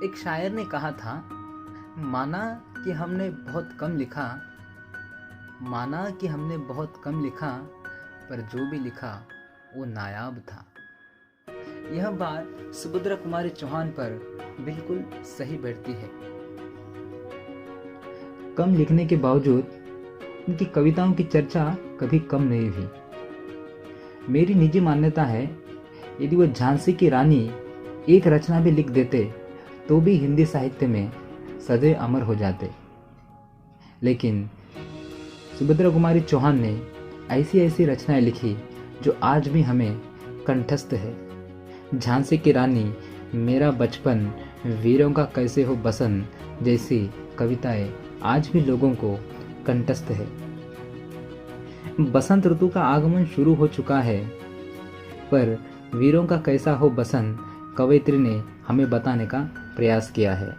एक शायर ने कहा था, माना कि हमने बहुत कम लिखा, माना कि हमने बहुत कम लिखा, पर जो भी लिखा वो नायाब था। यह बात सुभद्रा कुमारी चौहान पर बिल्कुल सही बैठती है। कम लिखने के बावजूद उनकी कविताओं की चर्चा कभी कम नहीं हुई। मेरी निजी मान्यता है, यदि वो झांसी की रानी एक रचना भी लिख देते तो भी हिंदी साहित्य में सदैव अमर हो जाते। लेकिन सुभद्रा कुमारी चौहान ने ऐसी ऐसी रचनाएं लिखी जो आज भी हमें कंठस्थ है। झांसी की रानी, मेरा बचपन, वीरों का कैसे हो बसन जैसी कविताएं आज भी लोगों को कंठस्थ है। बसंत ऋतु का आगमन शुरू हो चुका है, पर वीरों का कैसा हो बसन कवयित्री ने हमें बताने का प्रयास किया है।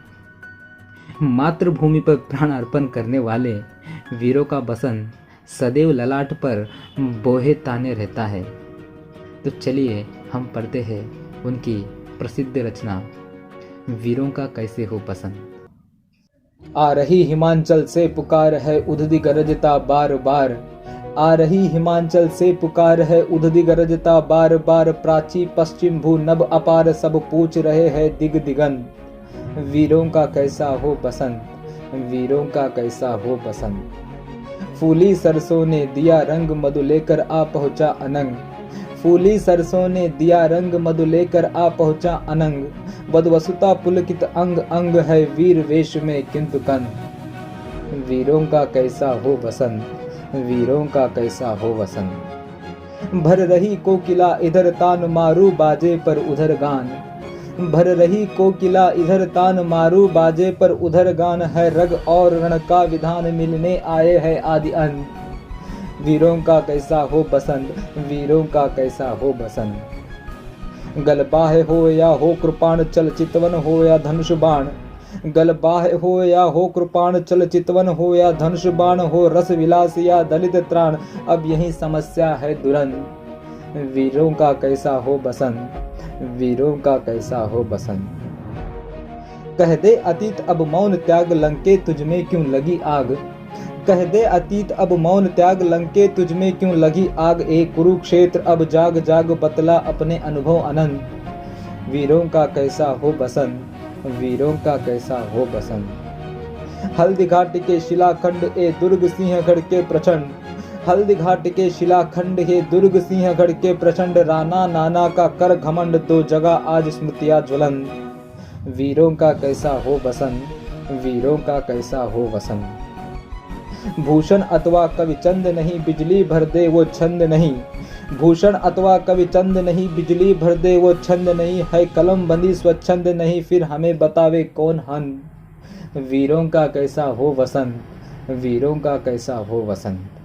मातृभूमि पर प्राण अर्पण करने वाले वीरों का बसन सदैव ललाट पर बोहे ताने रहता है। तो चलिए हम पढ़ते हैं उनकी प्रसिद्ध रचना वीरों का कैसे हो पसंद। आ रही हिमाचल से पुकार है उधदी गरजता बार बार, आ रही हिमाचल से पुकार है उधदी गरजता बार बार, प्राची पश्चिम भू नभ अपार सब पूछ रहे हैं दिग दिगंत, वीरों का कैसा हो बसंत, वीरों का कैसा हो बसंत। फूली सरसों ने दिया रंग मधु लेकर आ पहुंचा अनंग, फूली सरसों ने दिया रंग मधु लेकर आ पहुंचा अनंग, बदवसुता पुलकित अंग अंग है वीर वेश में किंतु कंद, वीरों का कैसा हो बसंत, वीरों का कैसा हो वसंत। भर रही कोकिला इधर तान मारू बाजे पर उधर गान, भर रही कोकिला इधर तान मारू बाजे पर उधर गान, है रग और रण का विधान मिलने आए है आदि अंत, वीरों का कैसा हो बसंत, वीरों का कैसा हो बसंत। गलबाह हो या हो कृपाण चल चितवन हो या धनुष बाण, गलबाह हो या हो कृपाण चल चितवन हो या धनुष बाण, हो रस विलास या दलित त्राण अब यही समस्या है दुरंत, वीरों का कैसा हो बसंत, वीरों का कैसा हो बसंत। कह दे अतीत अब मौन त्याग लंके तुझ में क्यों लगी आग, कह दे अतीत अब मौन त्याग लंके तुझ में क्यों लगी आग, एक कुरुक्षेत्र अब जाग जाग बतला अपने अनुभव अनंत, वीरों का कैसा हो बसंत, वीरों का कैसा हो बसंत। हल्दी घाट के शिलाखंड ए दुर्ग सिंहगढ़ के प्रचंड, हल्दी घाट के शिलाखंड हे दुर्ग सिंहगढ़ के प्रचंड, राणा नाना का कर घमंड दो जगह आज स्मृतियां ज्वलंत, वीरों का कैसा हो बसंत, वीरों का कैसा हो वसंत। भूषण अथवा कवि चंद नहीं बिजली भर दे वो छंद नहीं, भूषण अथवा कवि चंद नहीं बिजली भर दे वो छंद नहीं, है कलम बंदी स्वच्छंद नहीं फिर हमें बतावे कौन हन, वीरों का कैसा हो वसंत, वीरों का कैसा हो वसंत।